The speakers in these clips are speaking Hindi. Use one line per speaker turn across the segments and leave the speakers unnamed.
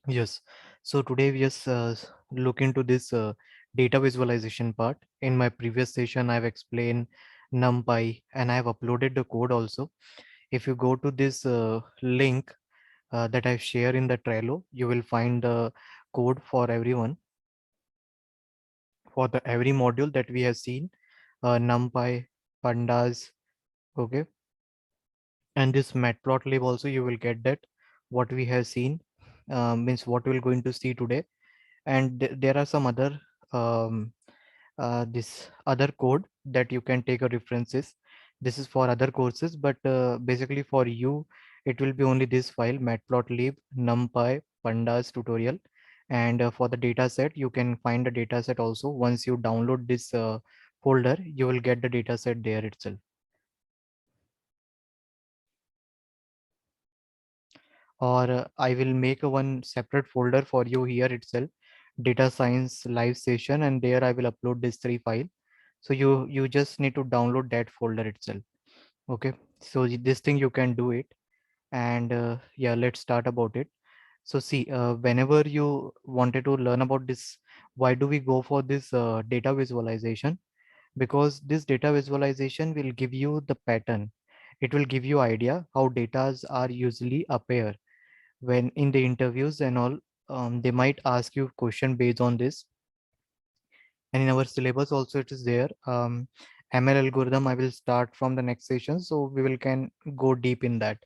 Yes. So today we just look into this data visualization part. In my previous session, I've explained NumPy and I've uploaded the code also. If you go to this link that I've shared in the Trello, you will find the code for everyone for the every module that we have seen, NumPy, Pandas, okay, and this Matplotlib also you will get that what we have seen means what we're going to see today, and there are some other um, this other code that you can take a references. This is for other courses, but basically for you it will be only this file matplotlib numpy pandas tutorial. And for the data set you can find the data set also. Once you download this folder you will get the data set there itself. Or I will make a one separate folder for you here itself, data science live session, and there I will upload this three file. So you just need to download that folder itself. Okay, so this thing you can do it. And yeah, let's start about it. So see, whenever you wanted to learn about this, why do we go for this data visualization? Because this data visualization will give you the pattern. It will give you idea how datas are usually appear when in the interviews and all. They might ask you question based on this, and in our syllabus also it is there. ML algorithm I will start from the next session, so we will can go deep in that.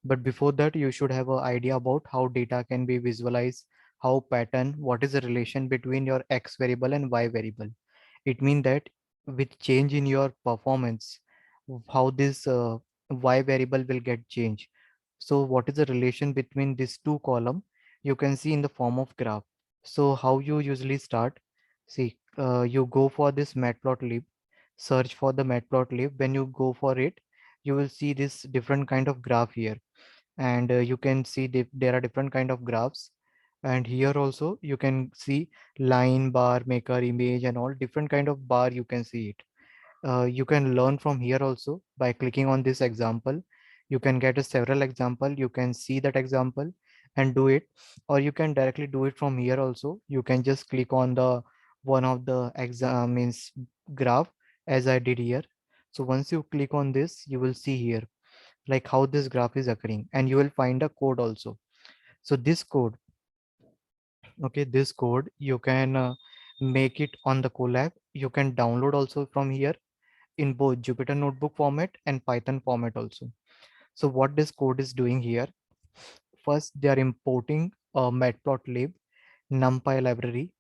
But before that you should have an idea about how data can be visualized, how pattern, what is the relation between your x variable and y variable. It means that with change in your performance, how this y variable will get changed. So what is the relation between these two column? You can see in the form of graph. So how you usually start? See, you go for this matplotlib, search for the matplotlib. When you go for it, you will see this different kind of graph here, and you can see there are different kind of graphs. And here also you can see line, bar, maker, image, and all different kind of bar you can see it. You can learn from here also by clicking on this example. You can get a several example, you can see that example and do it. Or you can directly do it from here also. You can just click on the one of the exam means graph, as I did here. So once you click on this you will see here like how this graph is occurring, and you will find a code also. So this code, okay, this code you can make it on the Colab. You can download also from here in both Jupyter Notebook format and Python format also. So what this code is doing here, first they are importing a matplotlib numpy library.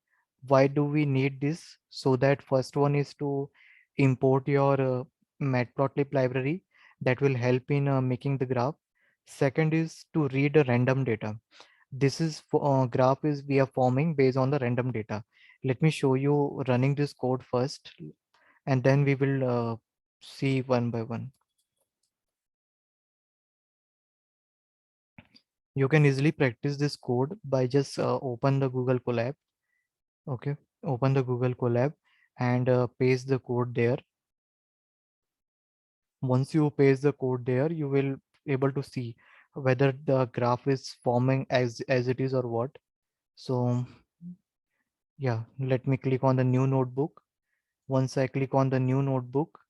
Why do we need this? So that first one is to import your matplotlib library that will help in making the graph. Second is to read a random data. This is for graph is we are forming based on the random data. Let me show you running this code first, and then we will see one by one. You can easily practice this code by just open the Google Colab. Okay, open the Google Colab and paste the code there. Once you paste the code there, you will able to see whether the graph is forming as it is or what. So yeah, let me click on the new notebook. Once I click on the new notebook,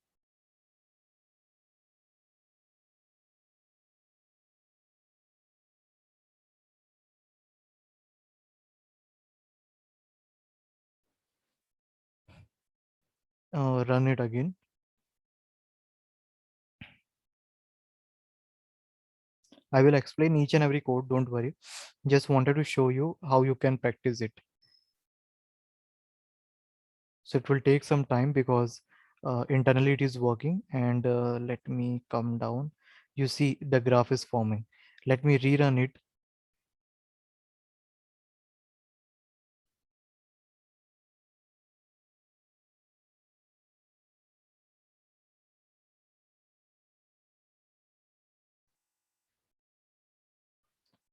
run it again. I will explain each and every code, don't worry. Just wanted to show you how you can practice it. So it will take some time because internally it is working. And let me come down. You see the graph is forming. Let me rerun it.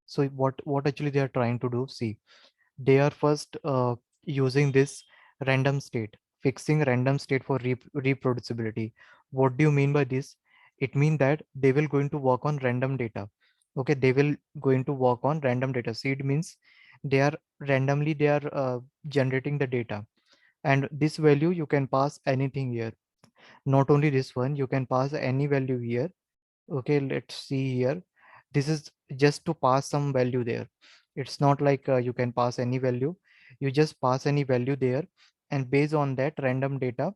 So what actually they are trying to do? See, they are first using this random state, fixing random state for reproducibility. What do you mean by this? It means that they will going to work on random data. Okay, they will going to work on random data. Seed means they are randomly, they are generating the data, and this value you can pass anything here. Not only this one, you can pass any value here. Okay, let's see here. This is just to pass some value there. It's not like you can pass any value. You just pass any value there, and based on that random data,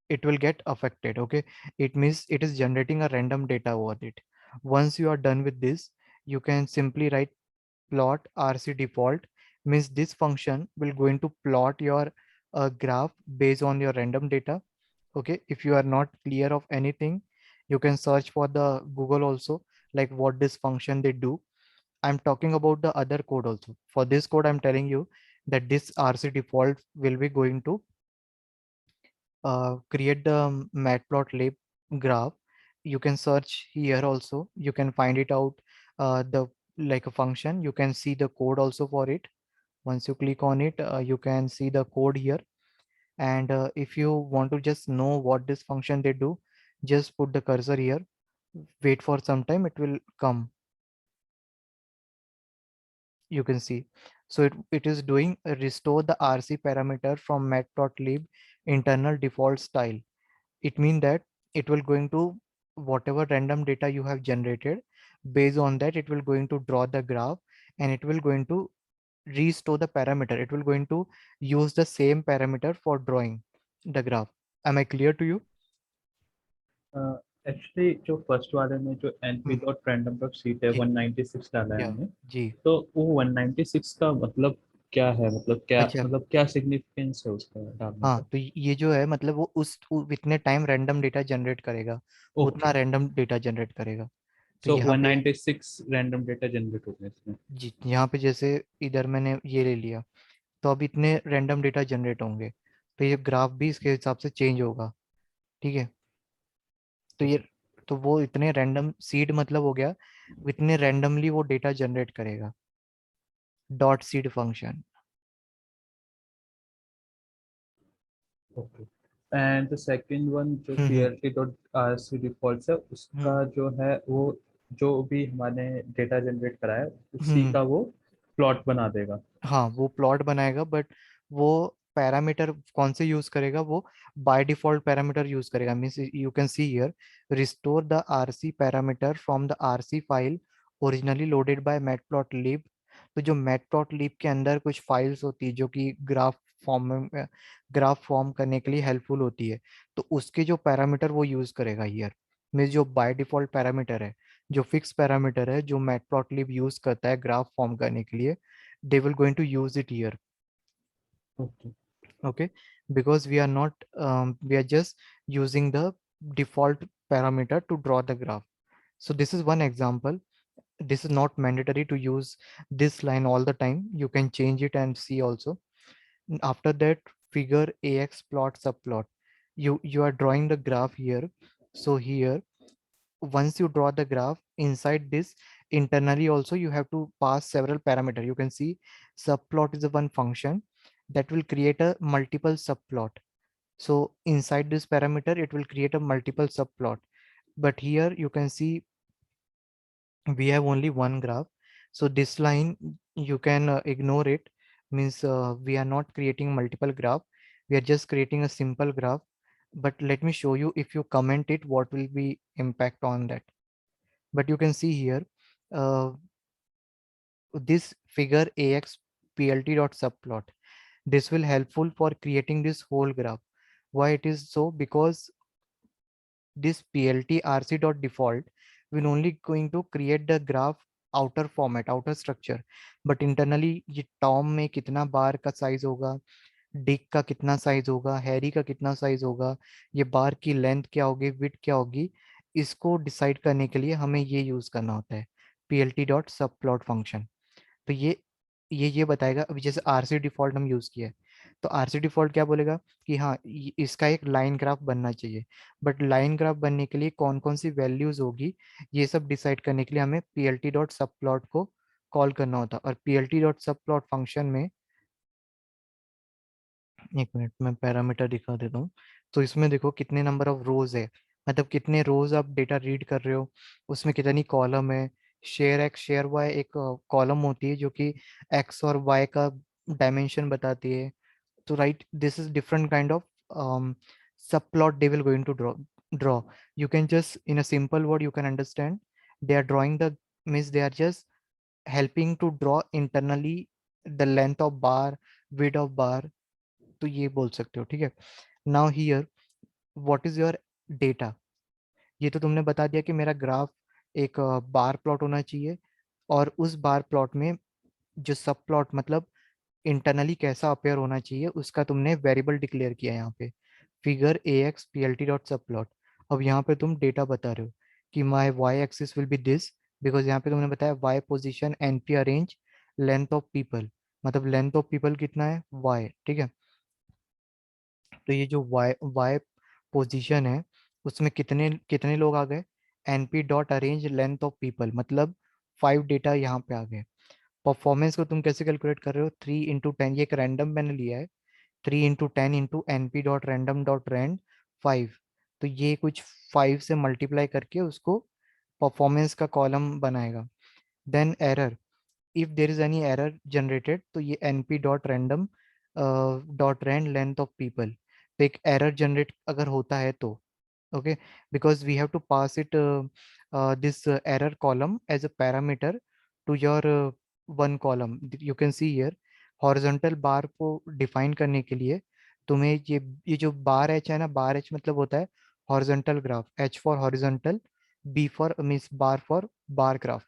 it will get affected. Okay, it means it is generating a random data over it. Once you are done with this, you can simply write plot rc default, means this function will going to plot your graph based on your random data. Okay, if you are not clear of anything, you can search for the Google also, like what this function they do. I'm talking about the other code also. For this code, I'm telling you that this rc default will be going to create the matplotlib graph. You can search here also, you can find it out, the like a function, you can see the code also for it. Once you click on it, you can see the code here. And if you want to just know what this function they do, just put the cursor here, wait for some time, it will come. You can see. So it is doing restore the rc parameter from matplotlib internal default style. It means that it will going to whatever random data you have generated, based on that it will going to draw the graph, and it will going to restore the parameter. It will going to use the same parameter for drawing the graph. Am I clear to you?
Actually जो फर्स्ट वाले में जो
हम्म,
np dot random dot seat है
जी
196 डाला है
या
हमने,
जी।
तो वो 196 का मतलब क्या है,
अच्छा,
मतलब क्या सिग्निफिकेंस है उसका डालने
हाँ
का?
तो ये जो है मतलब वो इतने टाइम रैंडम डेटा जनरेट करेगा,
ओके,
उतना रैंडम डेटा जनरेट करेगा। तो
सो
यहाँ पे
196 रैंडम डेटा जनरेट हो गया इसमें।
जी, यहाँ पे जैसे इधर मैंने ये ले लिया, तो अब इतने रैंडम डेटा जनरेट होंगे, तो ये ग्राफ भी इसके हिसाब से चेंज होगा। ठीक है, तो ये, तो वो इतने रैंडम सीड मतलब हो गया, इतने रैंडमली वो डेटा जनरेट करेगा, dot seed function.
Okay, and the second one जो
हम्म
plt डॉट सी डिफॉल्ट है उसका
हम्म
जो है वो, जो भी हमने डेटा जनरेट करा है उसी
हम्म,
का वो प्लॉट बना देगा।
हाँ वो प्लॉट बनाएगा, बट वो पैरामीटर कौन से यूज करेगा, वो बाय डिफॉल्ट पैरामीटर यूज करेगा। Means you can see here, restore the RC parameter from the RC file originally loaded by Matplotlib. तो जो मैटप्लॉटलिब के अंदर कुछ फाइल्स होती है जो कि फॉर्म में ग्राफ फॉर्म करने के लिए हेल्पफुल होती है, तो उसके जो पैरामीटर वो यूज करेगा हियर। मीन्स जो बाय डिफॉल्ट पैरामीटर है, जो फिक्स पैरामीटर है जो मैटप्लॉटलिब यूज करता है ग्राफ फॉर्म करने के लिए, they will going to use it here.
Okay,
Okay, because we are not we are just using the default parameter to draw the graph. So this is one example. This is not mandatory to use this line all the time, you can change it and see also. After that, figure ax plot subplot, you are drawing the graph here. So here, once you draw the graph inside this, internally also you have to pass several parameter. You can see subplot is the one function that will create a multiple subplot. So inside this parameter it will create a multiple subplot, but here you can see we have only one graph. So this line you can ignore it. Means we are not creating multiple graph, we are just creating a simple graph. But let me show you, if you comment it, what will be impact on that. But you can see here, uh, this figure ax plt dot subplot, this will helpful for creating this whole graph. Why it is so? Because this plt rc dot default will only going to create the graph outer format, outer structure, but internally ये टॉम में कितना बार का साइज होगा, डिक का कितना साइज होगा, हैरी का कितना साइज होगा, ये बार की लेंथ क्या होगी, विड्थ क्या होगी, इसको डिसाइड करने के लिए हमें ये यूज करना होता है plt डॉट सब प्लॉट फंक्शन। तो ये बताएगा। अभी जैसे आरसी डिफॉल्ट हम यूज किया है, तो आरसी डिफॉल्ट क्या बोलेगा कि हाँ इसका एक लाइन ग्राफ बनना चाहिए, बट लाइन ग्राफ बनने के लिए कौन कौन सी वैल्यूज होगी, ये सब डिसाइड करने के लिए हमें plt डॉट सब प्लॉट को कॉल करना होता है। और plt डॉट सब प्लॉट फंक्शन में, एक मिनट मैं पैरामीटर दिखा देता हूँ। तो इसमें देखो कितने नंबर ऑफ रोज है, मतलब कितने रोज आप डेटा रीड कर रहे हो, उसमें कितनी कॉलम है, शेयर एक्स शेयर वाई एक कॉलम होती है जो कि एक्स और वाई का डायमेंशन बताती है. तो right, this is different kind of subplot they will going to draw. You can just in a simple word you can understand, they are drawing the, means they are just helping to draw internally the length of bar, width of bar. तो ये बोल सकते हो, ठीक है. Now here, what is your data. ये तो तुमने बता दिया कि मेरा ग्राफ एक बार प्लॉट होना चाहिए, और उस बार प्लॉट में जो सब प्लॉट मतलब इंटरनली कैसा अपेयर होना चाहिए उसका तुमने वेरिएबल डिक्लेयर किया यहाँ पे, figure a x p l t dot subplot. अब यहाँ पे तुम डेटा बता रहे हो कि my y axis will be this, because यहाँ पे तुमने बताया y position n p arange length of people, मतलब लेंथ ऑफ पीपल कितना है वाई, ठीक है. तो ये जो वाई वाई पोजीशन है उसमें कितने कितने लोग आ गए, N P dot arange length of people, मतलब 5 डेटा यहाँ पे आ गए. परफॉर्मेंस को तुम कैसे कैलकुलेट कर रहे हो, 3 into 10, ये एक रैंडम मैंने लिया है, 3 into 10 into N P dot random dot rand 5. तो ये कुछ 5 से मल्टीप्लाई करके उसको परफॉर्मेंस का कॉलम बनाएगा. Then error, if there is any error generated तो ये np dot random dot rand length of people. तो एक एरर जनरेट अगर होता है तो, okay, because we have to pass it this error column as a parameter to your one column. You can see here horizontal bar को define करने के लिए तुम्हें ये जो बार एच है ना, बार एच मतलब होता है horizontal graph, h for horizontal, b for means bar for bar graph.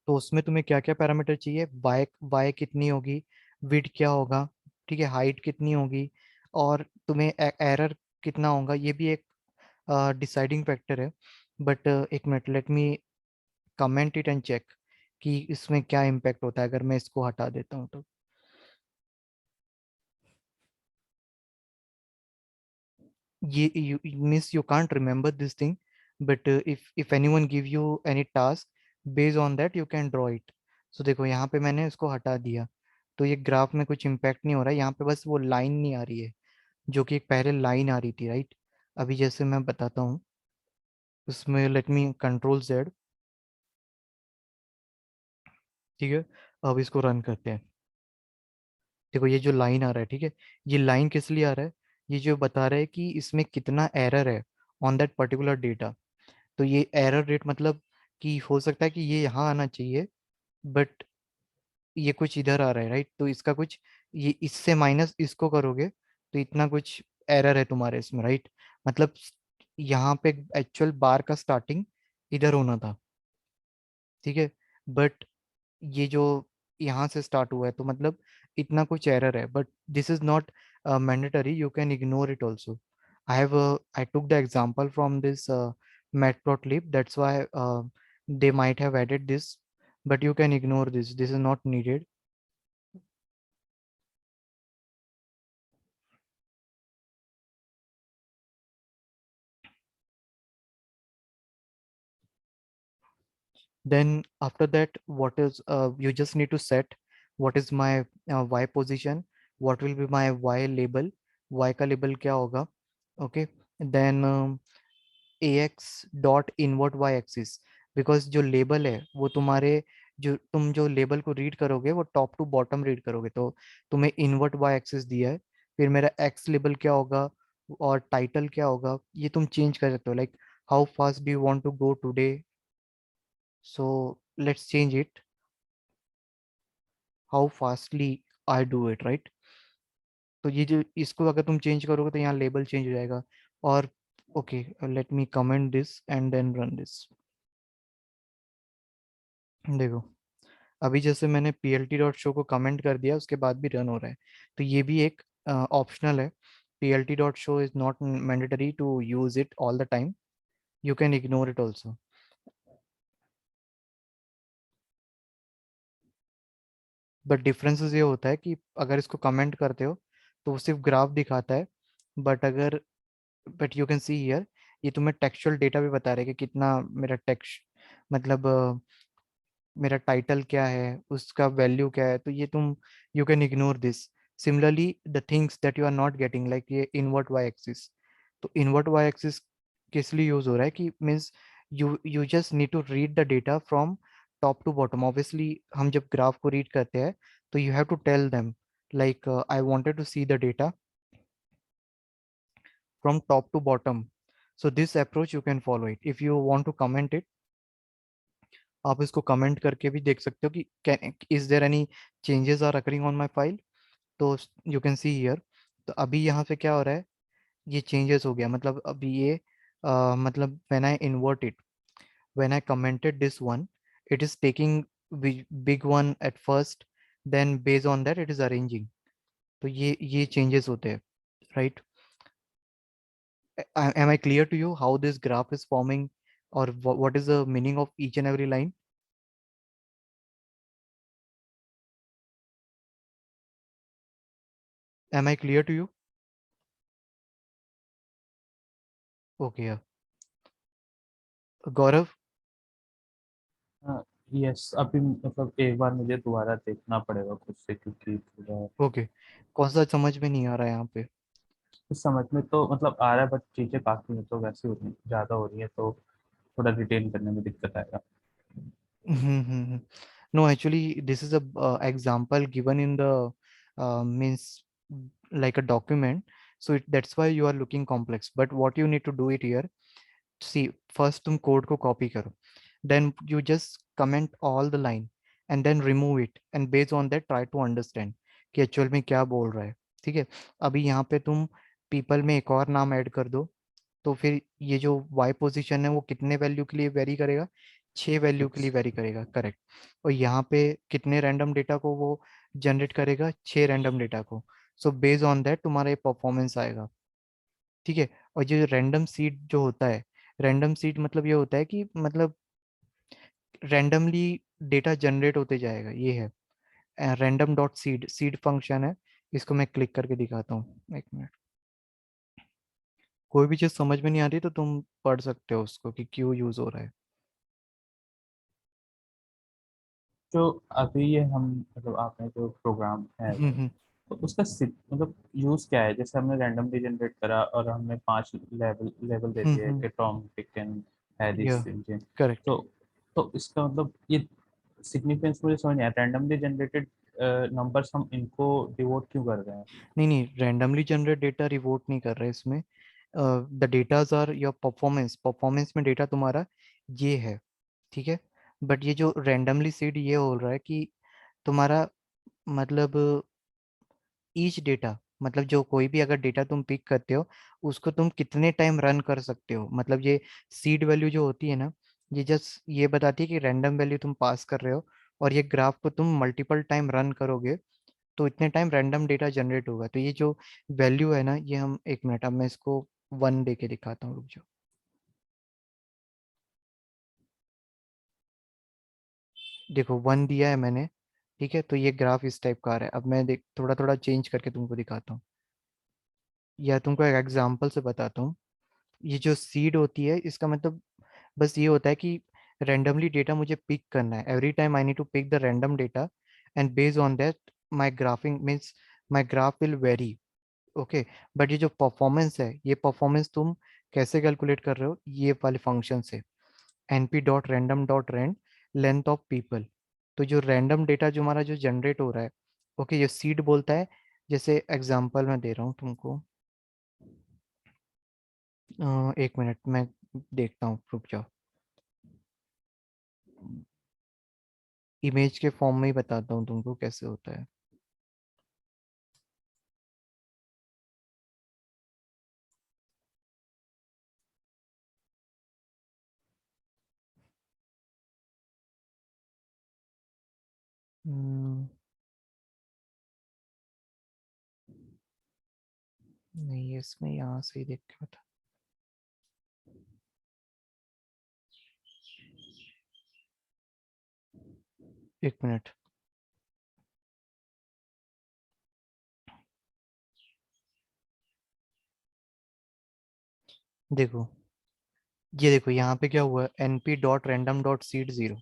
तो उसमें तुम्हें क्या क्या पैरामीटर चाहिए, वाई वाई कितनी होगी, विड्थ क्या होगा, ठीक है, हाइट कितनी होगी, और तुम्हें एरर कितना होगा, ये भी एक डिसाइडिंग फैक्टर है. बट एक minute, let me comment it and check कि इसमें क्या इम्पैक्ट होता है अगर मैं इसको हटा देता हूँ तो. ये you means you can't remember this thing, but if anyone give you any task based on that you can draw it. So देखो यहाँ पे मैंने इसको हटा दिया, तो ये ग्राफ में कुछ इम्पैक्ट नहीं हो रहा है, यहाँ पे बस वो लाइन नहीं आ रही है जो कि एक पहले लाइन आ रही थी, राइट. अभी जैसे मैं बताता हूँ उसमें, लेट मी कंट्रोल जेड, ठीक है. अब इसको रन करते हैं. देखो ये जो लाइन आ रहा है, ठीक है, ये लाइन किस लिए आ रहा है, ये जो बता रहा है कि इसमें कितना एरर है ऑन दैट पर्टिकुलर डेटा. तो ये एरर रेट मतलब कि हो सकता है कि ये यहाँ आना चाहिए, बट ये कुछ इधर आ रहा है, राइट. तो इसका कुछ, ये इससे माइनस इसको करोगे तो इतना कुछ एरर है तुम्हारे इसमें, राइट. मतलब यहाँ पे एक्चुअल बार का स्टार्टिंग इधर होना था, ठीक है, बट ये जो यहाँ से स्टार्ट हुआ है तो मतलब इतना कुछ एरर है, but this is not mandatory, you can ignore it also. I took the example from this matplotlib, that's why they might have added this, but you can ignore this, this is not needed. Then after that, what is you just need to set what is my y position, what will be my y label, y का label क्या होगा, okay. Then ax dot invert Y axis, because जो लेबल है वो तुम्हारे, जो तुम जो लेबल को रीड करोगे वो टॉप टू बॉटम रीड करोगे, तो तुम्हें इनवर्ट वाई एक्सिस दिया है. फिर मेरा एक्स लेबल क्या होगा और टाइटल क्या होगा ये तुम चेंज कर सकते हो, like how fast do you want to go today. So let's change it, how fastly I do it, right. तो ये जो इसको अगर तुम चेंज करोगे तो यहाँ लेबल चेंज हो जाएगा. और okay, let me comment this and then run this. देखो अभी जैसे मैंने plt डॉट शो को कमेंट कर दिया उसके बाद भी रन हो रहा है, तो ये भी एक ऑप्शनल है. plt dot show is not mandatory to use it all the time, you can ignore it also. But differences ये होता है कि अगर इसको कमेंट करते हो तो वो सिर्फ ग्राफ दिखाता है, बट अगर, but you can see here, ये तुम्हें टेक्सचुअल डेटा भी बता रहा है कि कितना मेरा टेक्स्ट, मतलब मेरा टाइटल क्या है उसका वैल्यू क्या है, तो ये तुम, you can ignore this. Similarly the things that you are not getting like ये इनवर्ट वाई एक्सिस, तो इनवर्ट वाई एक्सिस किस लिए यूज हो रहा है कि means you just need to read the data from top to bottom. Obviously हम जब ग्राफ को रीड करते हैं तो you have to tell them like I wanted to see the data from top to bottom. So this approach you can follow it. If you want to comment it, आप इसको कमेंट करके भी देख सकते हो कि can is there any changes are occurring on my file. तो यू कैन सी हियर। तो अभी यहाँ पे क्या हो रहा है, ये चेंजेस हो गया, मतलब अभी ये मतलब when I invert it, when I commented this one, it is taking big one at first, then based on that it is arranging. तो ये चेंजेस होते हैं, right? Am I clear to you how this graph is forming, or what is the meaning of each and every line? Am I clear to you? Okay, yeah. Gaurav,
yes, अभी मतलब एक बार मुझे दोबारा देखना पड़ेगा खुद से, क्योंकि थोड़ा
okay. कौन सा समझ में नहीं आ रहा है यहाँ पे?
कुछ समझ में तो मतलब आ रहा है, बट चीजें काफी है तो वैसे हो रही ज्यादा हो रही है, तो थोड़ा रिटेन करने में दिक्कत आएगा।
Mm-hmm. No, actually, this is a example given in the means like a document. So that's why you are looking complex. But what you need to do it here, see, first तुम कोड को कॉपी करो, then you just comment all the line and then remove it and based on that try to understand कि एक्चुअल में क्या बोल रहा है। ठीक है, अभी यहाँ पे तुम पीपल में एक और नाम ऐड कर दो, तो फिर ये जो वाई पोजीशन है वो कितने वैल्यू के लिए वेरी करेगा, 6 वैल्यू के लिए वेरी करेगा, करेक्ट। और यहाँ पे कितने रैंडम डेटा को वो जनरेट करेगा, 6 रैंडम डेटा को। सो बेस्ड ऑन दैट तुम्हारा ये परफॉर्मेंस आएगा। ठीक है, और जो रैंडम सीड जो होता है, रैंडम सीड मतलब ये होता है कि मतलब रैंडमली डेटा जनरेट होते जाएगा, ये है random dot seed, seed function है। इसको मैं क्लिक करके दिखाता हूँ, एक मिनट। कोई भी चीज़ समझ में नहीं आती तो तुम पढ़ सकते हो उसको कि क्यों यूज हो रहा है।
जो अभी ये हम मतलब आपने जो प्रोग्राम है
हम्म हम्म,
तो उसका मतलब यूज क्या है? जैसे हमने रैंडमली जनरेट करा और हमने 5 लेवल लेवल दे दिए
हम्म,
कि टॉम, डिक एंड हैरिस,
या
सिंजन।
करेक्ट।
तो तो इसका मतलब ये सिग्निफिकेंस मुझे समझ नहीं आया, रैंडमली जनरेटेड नंबर्स हम इनको डिवोट क्यों कर रहे हैं?
नहीं नहीं, रैंडमली जनरेट डेटा रिवोट नहीं कर रहे इसमें। The datas are your performance, performance में डेटा तुम्हारा ये है, ठीक है। बट ये जो रैंडमली सीड ये हो रहा है कि तुम्हारा मतलब ईच डेटा, मतलब जो कोई भी अगर डेटा तुम पिक करते हो उसको तुम कितने टाइम रन कर सकते हो, मतलब ये सीड वैल्यू जो होती है ना, ये जस्ट ये बताती है कि रैंडम वैल्यू तुम पास कर रहे हो, और ये ग्राफ को तुम मल्टीपल टाइम रन करोगे तो इतने टाइम रैंडम डेटा जनरेट होगा। तो ये जो वैल्यू है ना, ये हम एक मिनट, अब मैं इसको 1 दे के दिखाता हूँ, रुक जाओ। देखो 1 दिया है मैंने, ठीक है। तो ये ग्राफ इस टाइप का आ रहा है। अब मैं देख थोड़ा थोड़ा चेंज करके तुमको दिखाता हूँ, या तुमको एक एग्जांपल से बताता हूँ। ये जो सीड होती है इसका मतलब बस ये होता है कि रैंडमली डेटा मुझे पिक करना है, every time I need to pick the random data and based on that my graphing means my graph will vary. Okay, but ये जो परफॉर्मेंस है, ये परफॉर्मेंस तुम कैसे कैलकुलेट कर रहे हो, ये वाले फंक्शन से, np dot random dot rand length of people. तो जो रैंडम डेटा जो हमारा जो जनरेट हो रहा है, ओके, ये सीड बोलता है। जैसे एग्जांपल मैं दे रहा हूँ तुमको, एक मिनट मैं देखता हूँ, रुक जाओ। इमेज के फॉर्म में ही बताता हूँ तुमको कैसे होता है। हम्म, नहीं इसमें यहाँ से ही देख के बता, एक मिनट। देखो, ये देखो यहाँ पे क्या हुआ है, np dot random dot seed 0,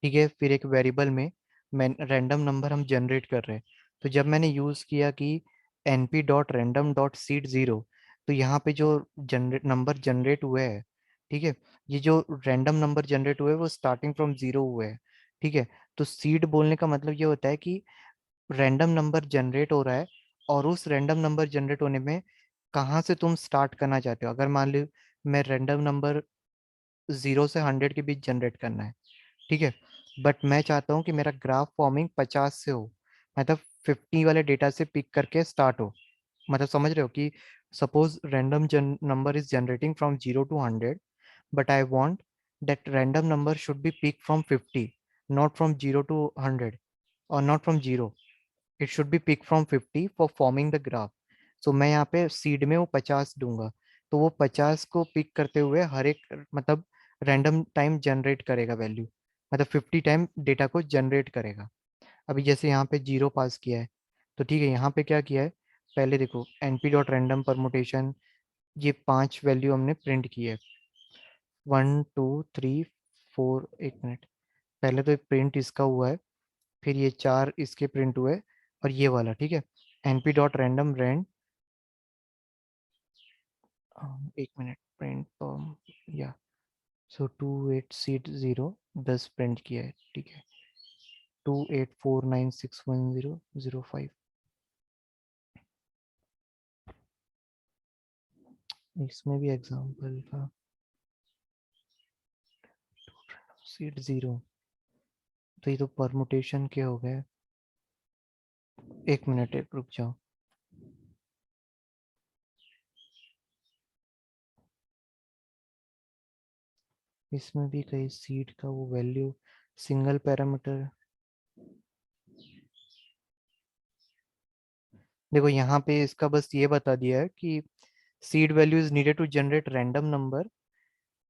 ठीक है। फिर एक वेरिएबल में मैं रैंडम नंबर हम जनरेट कर रहे हैं। तो जब मैंने यूज़ किया कि np dot random dot seed 0, तो यहाँ पे जो जनरेट नंबर जनरेट हुए हैं ठीक है। ये जो रैंडम नंबर जनरेट हुए वो स्टार्टिंग फ्रॉम जीरो हुए हैं। ठीक है। तो सीड बोलने का मतलब ये होता है कि रैंडम नंबर जनरेट हो रहा है, और उस रैंडम नंबर जनरेट होने में कहाँ से तुम स्टार्ट करना चाहते हो। अगर मान लो मैं रैंडम नंबर 0 से 100 के बीच जनरेट करना है, ठीक है, बट मैं चाहता हूँ कि मेरा ग्राफ फॉर्मिंग 50 से हो, मतलब 50 वाले डेटा से पिक करके स्टार्ट हो। मतलब समझ रहे हो कि suppose random number is generating from 0 to 100, but I want that random number should be picked from 50, not from 0 to 100, or not from 0. It should be picked from 50 for forming the graph. So मैं यहाँ पे सीड में वो 50 दूंगा, तो वो 50 को पिक करते हुए हर एक मतलब रैंडम टाइम जनरेट करेगा वैल्यू, मतलब 50 टाइम डेटा को जनरेट करेगा। अभी जैसे यहाँ पे 0 पास किया है, तो ठीक है, यहाँ पे क्या किया है, पहले देखो np डॉट रैंडम परमुटेशन, ये 5 वैल्यू हमने प्रिंट की है, 1 2 3 4। एक मिनट, पहले तो प्रिंट इसका हुआ है, फिर ये 4 इसके प्रिंट हुए, और ये वाला, ठीक है, np डॉट रैंडम रैंड, एक मिनट, प्रिंट या, सो 28 सीट 0 10 प्रिंट किया है, ठीक है, 2849610005। इसमें भी एग्जांपल था, सीट 0, तो ये तो परमुटेशन के हो गए। एक मिनट, एक रुक जाओ, इसमें भी कहीं सीट का वो वैल्यू सिंगल पैरामीटर, देखो यहाँ पे इसका बस ये बता दिया है कि seed value is needed to generate random number.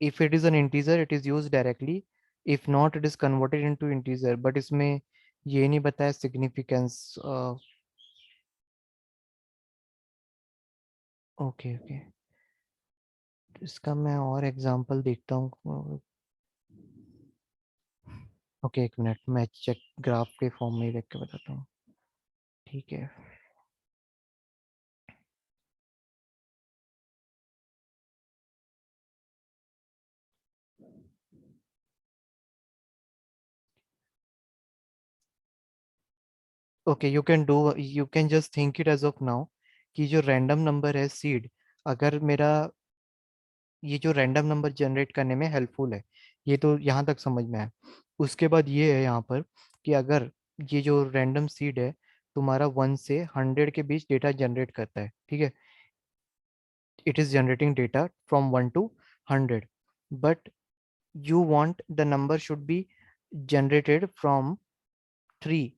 If it is an integer, it is used directly. If not, it is converted into integer. But इसमें ये नहीं बताया significance। ओके ओके, इसका मैं और एग्जांपल देखता हूँ। ओके, एक मिनट, मैं चेक ग्राफ के फॉर्म में ही देख के बताता हूँ। ठीक है। Okay, you can just think it as of now कि जो रैंडम नंबर है सीड, अगर मेरा ये जो रैंडम नंबर जनरेट करने में हेल्पफुल है, ये तो यहाँ तक समझ में आया। उसके बाद ये है यहाँ पर कि अगर ये जो रैंडम सीड है तुम्हारा 1 से 100 के बीच डेटा जनरेट करता है, ठीक है, it is generating data from 1 to 100, but you want the number should be generated from 3,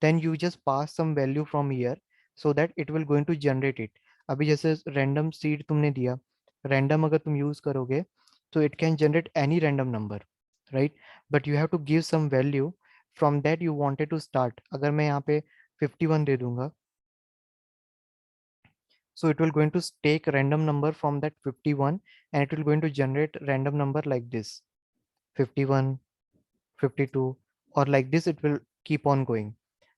then you just pass some value from here so that it will going to generate it। अभी जैसे रैंडम सीड तुमने दिया, रैंडम अगर तुम यूज करोगे तो it can generate any random number, right, but you have to give some value from that you wanted to start। अगर मैं यहाँ पे 51 दे दूंगा, so it will going to take random number from that 51, and it will going to generate random number like this, 51, 52, or like this it will keep on going.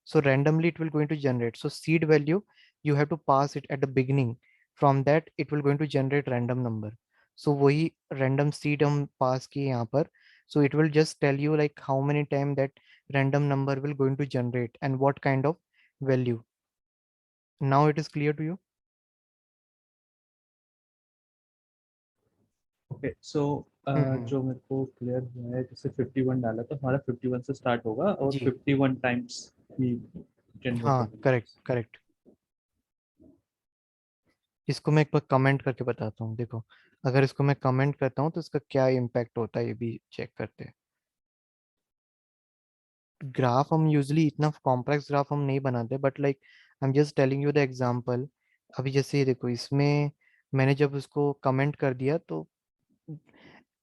So randomly it will going to generate, so seed value you have to pass it at the beginning, from that it will going to generate random number। so वही random seed हम pass किए यहाँ पर, so it will just tell you like how many time that random number will going to generate and what kind of value। now it is clear to you?
Okay so
hmm.
जो मेरे को क्लियर हुआ है, जैसे 51 डाला तो हमारा 51 से स्टार्ट होगा और
जी
51 टाइम्स ही जनरेट
हाँ,
होगा।
Correct correct. इसको मैं एक बार कमेंट करके बताता हूँ, देखो अगर इसको मैं कमेंट करता हूँ तो इसका क्या इम्पैक्ट होता है ये भी चेक करते हैं। ग्राफ हम यूजली इतना कॉम्प्लेक्स ग्राफ हम नहीं बनाते, but like I am just telling you the example. अभी जैसे ये देखो, इसमें मैंने जब उसको कमेंट कर दिया तो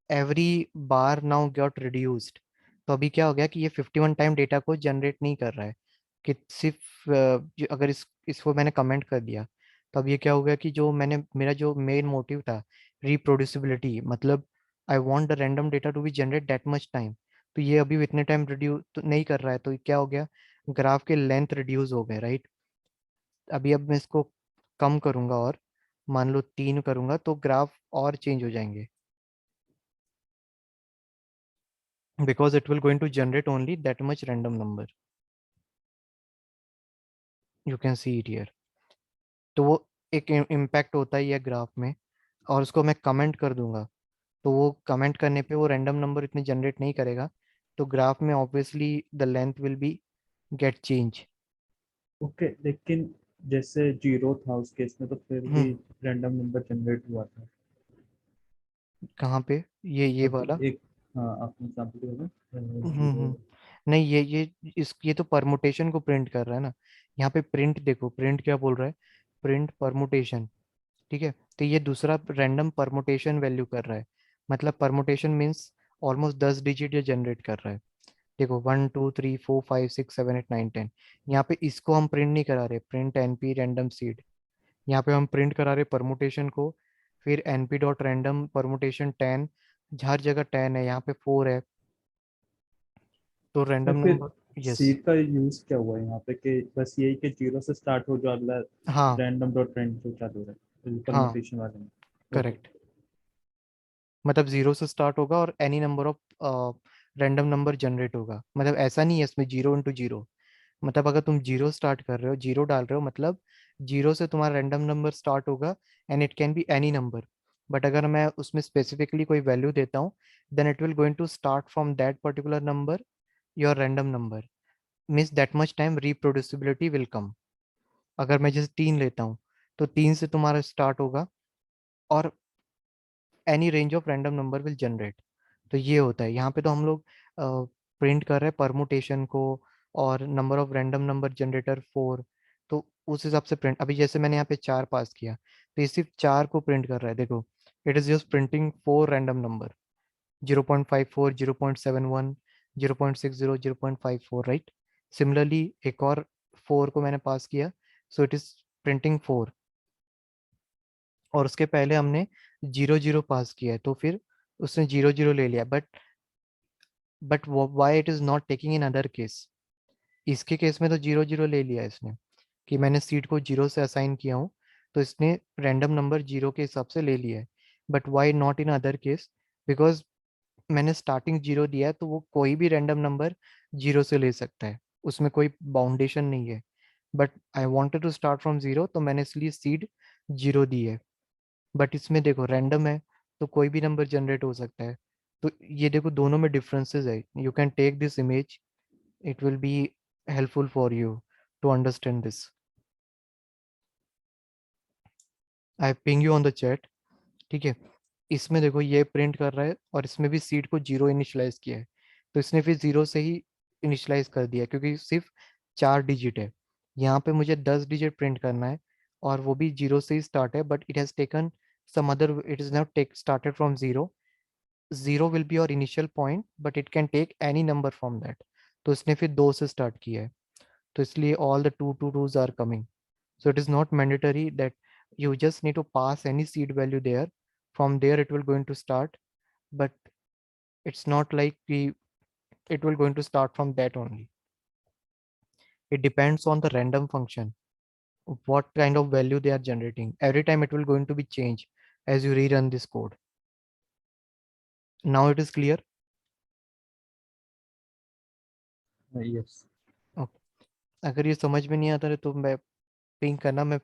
every bar now got reduced. तो अभी क्या हो गया कि ये 51 टाइम डेटा को जनरेट नहीं कर रहा है, कि सिर्फ अगर इसको मैंने कमेंट कर दिया, तो अब ये क्या हो गया कि जो मैंने मेरा जो मेन मोटिव था, रिप्रोड्यूसिबिलिटी, मतलब I want the random data to be generate that much time, तो ये अभी इतने टाइम रिड्यूस तो नहीं कर रहा है, तो क्या हो गया, ग्राफ के लेंथ रिड्यूस हो गए, राइट। अभी अब मैं इसको कम करूंगा और मान लो 3 करूंगा तो ग्राफ और चेंज हो जाएंगे। because it will going to generate only that much random number. You can see it here. तो वो एक इम्पैक्ट होता ही है ग्राफ में, और उसको मैं कमेंट कर दूंगा, तो वो कमेंट करने पे वो रैंडम नंबर इतने जनरेट नहीं करेगा, तो ग्राफ में obviously the length will be get change.
Okay, लेकिन जैसे जीरो था उस केस में तो फिर
हम्म।
भी रैंडम नंबर जनरेट हुआ था।
कहाँ पे? ये
अभी
वाला?
एक, हाँ आपने एग्जाम्पल दिया ना जीरो।
हम्म। नहीं, ये तो परमुटेशन को प्रिंट कर रहा है ना। यहाँ पे प्रिंट देखो, प्रिंट क्या बोल रहा है, प्रिंट परमुटेशन। ठीक है, तो ये दूसरा रैंडम परमुटेशन वैल्यू कर रहा है। मतलब परमुटेशन मीन्स ऑलमोस्ट 10 डिजिट ये जनरेट कर रहा है। देखो 1 2 3 4 5 6 7 8 9 10, यहाँ पे इसको हम प्रिंट नहीं करा रहे, प्रिंट एनपी रैंडम सीड। यहाँ पे हम प्रिंट करा रहे परमुटेशन को, फिर एनपी डॉट रैंडम परमुटेशन 10। हर जगह 10 है, यहाँ पे 4 है, तो
या
रैंडम
फिर
नंबर। यस।
सीड का यूज क्या हुआ है यहाँ पे कि बस यही कि जीरो से स्टार्ट हो जो अगला
हाँ
रैंडम डॉट ट्रेंड जो चालू है
हाँ,
परमुटेशन वाले में। ओके।
करेक्ट। मतलब जीरो से स्टार्ट होगा और any number of random number generate होगा। मतलब ऐसा नहीं है इसमें जीरो इंटू जीरो। मतलब अगर तुम जीरो स्टार्ट कर रहे हो, जीरो डाल रहे हो, मतलब जीरो से तुम्हारा रैंडम नंबर स्टार्ट होगा, and it can be any number. But अगर मैं उसमें स्पेसिफिकली कोई वैल्यू देता हूँ, then it will going to start from that particular number, your random number. Means that much time reproducibility will come. अगर मैं जैसे 3 लेता हूँ, तो 3 से तुम्हारा स्टार्ट होगा, और any range of random number will generate. तो ये होता है यहाँ पे। तो हम लोग प्रिंट कर रहे हैं परमुटेशन को, और number of random number generator 4। तो उस हिसाब से प्रिंट, अभी जैसे मैंने यहाँ पे 4 पास किया, तो ये सिर्फ 4 को प्रिंट कर रहा है। देखो, it is just printing 4 random number, 0.54, 0.71, 0.60, 0.54, right. Similarly एक और 4 को मैंने पास किया, सो इट इज प्रिंटिंग 4। और उसके पहले हमने 0 0 पास किया है, तो फिर उसने 0 0 ले लिया। But why it is not taking in other case? इसके केस में तो 0 0 ले लिया इसने, कि मैंने सीट को जीरो से असाइन किया हूँ, तो इसने रैंडम नंबर जीरो के हिसाब से ले लिया है। But why not in other case? Because मैंने स्टार्टिंग जीरो दिया है, तो वो कोई भी रैंडम नंबर जीरो से ले सकता है, उसमें कोई बाउंडेशन नहीं है। But I wanted to start from zero, तो मैंने इसलिए सीड जीरो दी है। बट इसमें देखो रैंडम है, तो कोई भी नंबर जनरेट हो सकता है। तो ये देखो दोनों में डिफरेंसेस है। You can take this image, it will be helpful for you to understand this. I ping you on the chat. ठीक है, इसमें देखो ये प्रिंट कर रहा है, और इसमें भी सीड को जीरो इनिशलाइज किया है, तो इसने फिर जीरो से ही इनिशलाइज कर दिया, क्योंकि सिर्फ 4 डिजिट है। यहाँ पे मुझे 10 डिजिट प्रिंट करना है, और वो भी जीरो से ही स्टार्ट है, but it has taken some other, it is not take started from zero. Zero will be your initial point, but it can take any number from that. तो इसने फिर 2 से स्टार्ट किया है, तो इसलिए all the two two twos are coming. So it is not mandatory that you just need to pass any seed value there. From there it will going to start, but it's not like it will going to start from that only. It depends on the random function, what kind of value they are generating. Every time it will going to be changed as you rerun this code. Now it is clear.
Yes.
Okay. अगर ये समझ में नहीं आता है तो मैं पिंग करना, मैं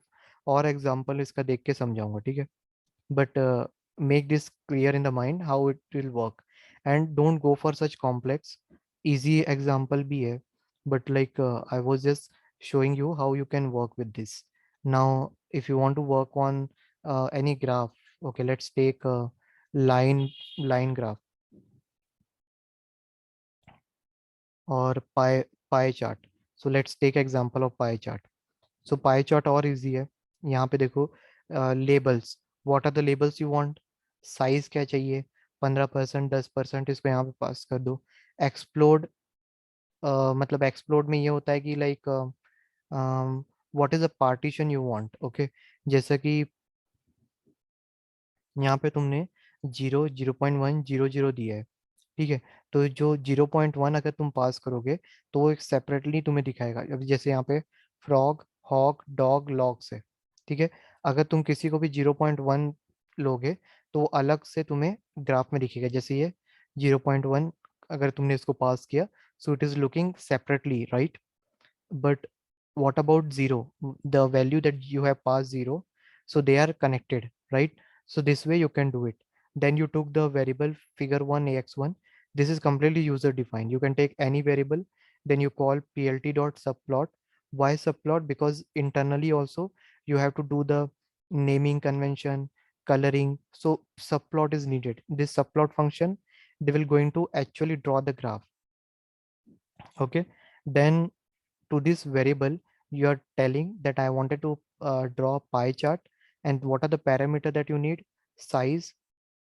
और एग्जांपल इसका देख के समझाऊंगा, ठीक है। But make this clear in the mind how it will work, and don't go for such complex. Easy example भी है, but like I was just showing you how you can work with this. Now if you want to work on any graph, okay, let's take a line graph or pie chart. So let's take example of pie chart. So pie chart और इजी है। यहाँ पे देखो labels, what are the labels you want. Size क्या चाहिए, 15%, 10%, इसको यहाँ पे पास कर दो। एक्सप्लोड, मतलब एक्सप्लोड में ये होता है कि like what is a partition you want, okay. जैसा कि यहाँ पे तुमने 0, 0.1, 0 0 दिया है, ठीक है। तो जो 0.1 अगर तुम पास करोगे, तो वो एक सेपरेटली तुम्हें दिखाएगा। अभी जैसे यहाँ पे फ्रॉग, हॉग, डॉग, लॉग्स है, ठीक है। अगर तुम किसी को भी 0.1 लोगे, तो वो अलग से तुम्हें ग्राफ में दिखेगा। जैसे ये 0.1 अगर तुमने इसको पास किया, so it is looking separately, right? But what about 0, the value that you have passed 0, so they are connected, right? So this way you can do it. Then you took the variable figure 1 ax1. This is completely user defined. You can take any variable, then you call plt dot subplot. Why subplot? Because internally also you have to do the naming convention, coloring, so subplot is needed. This subplot function, they will going to actually draw the graph. Okay, then to this variable you are telling that I wanted to draw a pie chart, and what are the parameter that you need? Size,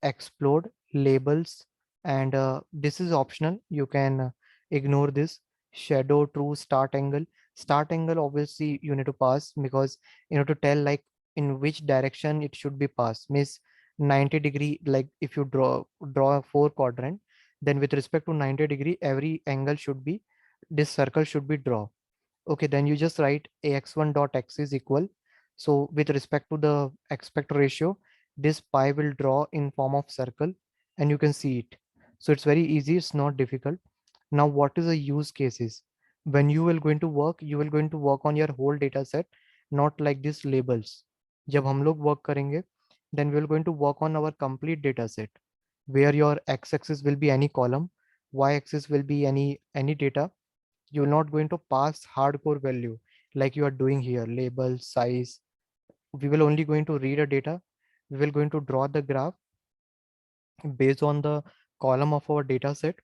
explode, labels, and this is optional. You can ignore this. Shadow, true, start angle. Start angle obviously you need to pass, because you know to tell like in which direction it should be passed. Means 90-degree, like if you draw a four quadrant, then with respect to 90-degree every angle should be, this circle should be draw. Okay, then you just write ax1 dot x is equal. So with respect to the aspect ratio, this pi will draw in form of circle, and you can see it. So it's very easy, it's not difficult. Now what is the use cases? When you will going to work, you will going to work on your whole data set, not like this labels. जब हम लोग work करेंगे, then we will going to work on our complete data set, where your x-axis will be any column, y-axis will be any data. You're not going to pass hardcore value like you are doing here, label, size. We will only going to read a data. We will going to draw the graph based on the column of our data set,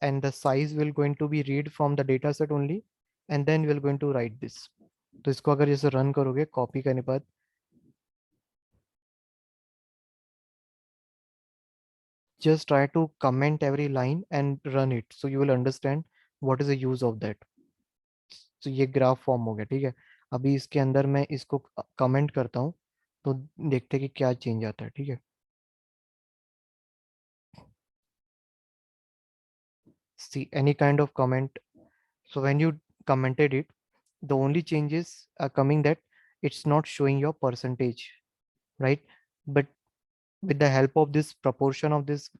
and the size will going to be read from the data set only, and then we're going to write this. तो इसको अगर जैसे रन करोगे कॉपी करने के बाद, just try to comment every line and run it, so you will understand what is the use of that. तो ये ग्राफ फॉर्म हो गया, ठीक है। अभी इसके अंदर मैं इसको कमेंट करता हूँ, तो देखते हैं कि क्या चेंज आता है, ठीक है। See any kind of comment. So when you commented it, the only changes are coming that it's not showing your percentage, right? But with the help of this proportion of this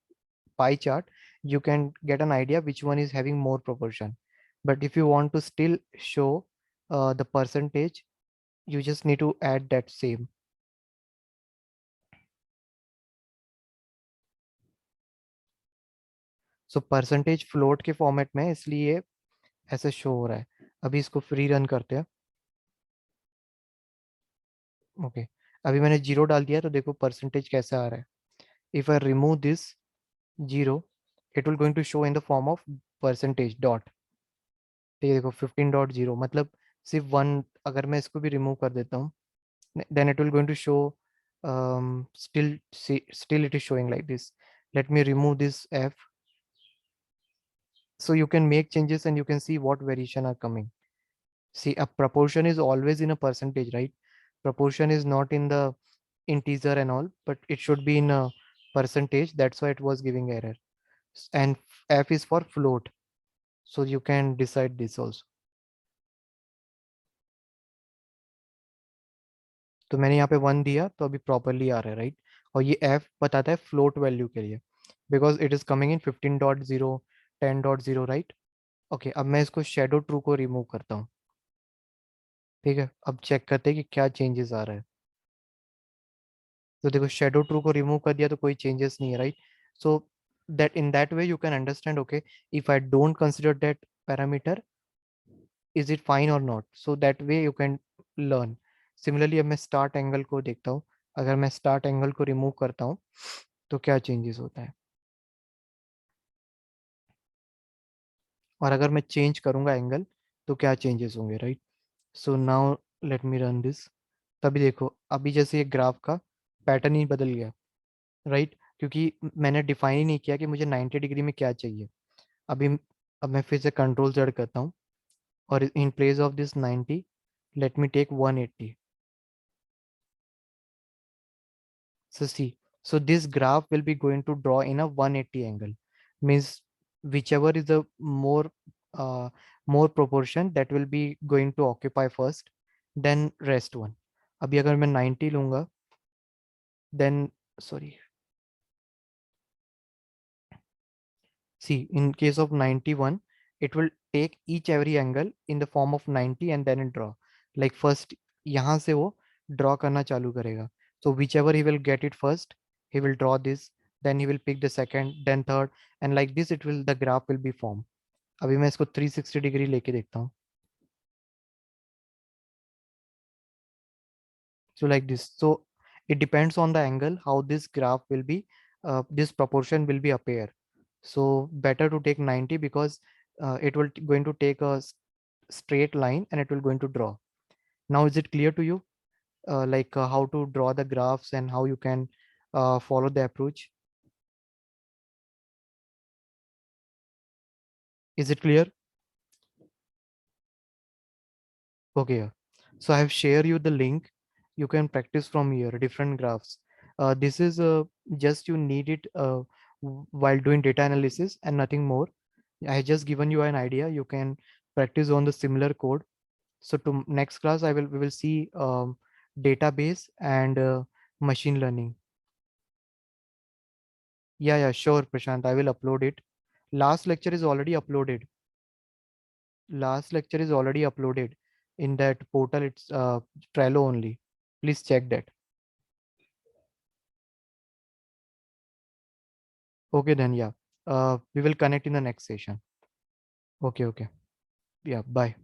pie chart, you can get an idea which one is having more proportion. But if you want to still show the percentage, you just need to add that same. So percentage float के फॉर्मेट में, इसलिए ऐसे शो हो रहा है। अभी इसको फ्री रन करते हैं। ओके, अभी मैंने जीरो डाल दिया, तो देखो परसेंटेज कैसा आ रहा है। If I remove this zero, it will going to show in the form of percentage dot. तो ये देखो 15.0, मतलब सिर्फ वन। अगर मैं इसको भी रिमूव कर देता हूँ, then it will going to show, still it is showing like this. Let me remove this f, so you can make changes and you can see what variation are coming. See, a proportion is always in a percentage, right? Proportion is not in the integer and all, but it should be in a percentage. That's why it was giving error. And f is for float, so you can decide this also. तो मैंने यहाँ पे 1 दिया, तो अभी प्रॉपरली आ रहा है, राइट? और ये f बताता है फ्लोट वैल्यू के लिए, because it is coming in 15.0, 10.0, right? Okay, अब मैं इसको शेडो ट्रू को रिमूव करता हूँ, ठीक है। अब चेक करते हैं कि क्या चेंजेस आ रहा है। तो देखो शेडो ट्रू को रिमूव कर दिया तो कोई चेंजेस नहीं है, right? So that in that way you can understand, okay, if I don't consider that parameter, is it fine और not, so that way you can learn. Similarly अब मैं स्टार्ट एंगल को देखता हूँ। अगर मैं स्टार्ट एंगल को रिमूव करता हूँ तो क्या चेंजेस होता है, और अगर मैं चेंज करूंगा एंगल तो क्या चेंजेस होंगे, right? So now let me run this. तभी देखो अभी जैसे ये ग्राफ का पैटर्न ही बदल गया, राइट? क्योंकि मैंने डिफाइन ही नहीं किया कि मुझे 90 डिग्री में क्या चाहिए। अभी अब मैं फिर से कंट्रोल जेड करता हूँ, और in place of this 90, let me take 180. So see, so this graph will be going to draw in a 180 angle. Means whichever is the uh, more proportion, that will be going to occupy first, then rest one. अभी अगर मैं 90 लूंगा, then sorry, See, in case of 91, it will take each every angle in the form of 90 and then it draw. Like first यहाँ से वो draw करना चालू करेगा. So whichever he will get it first, he will draw this, then he will pick the second, then third, and like this it will the graph will be formed. अभी मैं इसको 360 डिग्री लेके देखता हूँ. So like this. So it depends on the angle how this graph will be, this proportion will be appear. So better to take 90 because it will going to take a straight line and it will going to draw. Now is it clear to you, how to draw the graphs and how you can follow the approach? Is it clear? Okay, yeah. So I have shared you the link. You can practice from here, different graphs. This is just you need it while doing data analysis and nothing more. I have just given you an idea. You can practice on the similar code. So to next class, we will see database and machine learning. Yeah, sure, Prashant. I will upload it. Last lecture is already uploaded. Last lecture is already uploaded in that portal. It's Trello only. Please check that. Okay, then yeah. We will connect in the next session. Okay. Yeah, bye.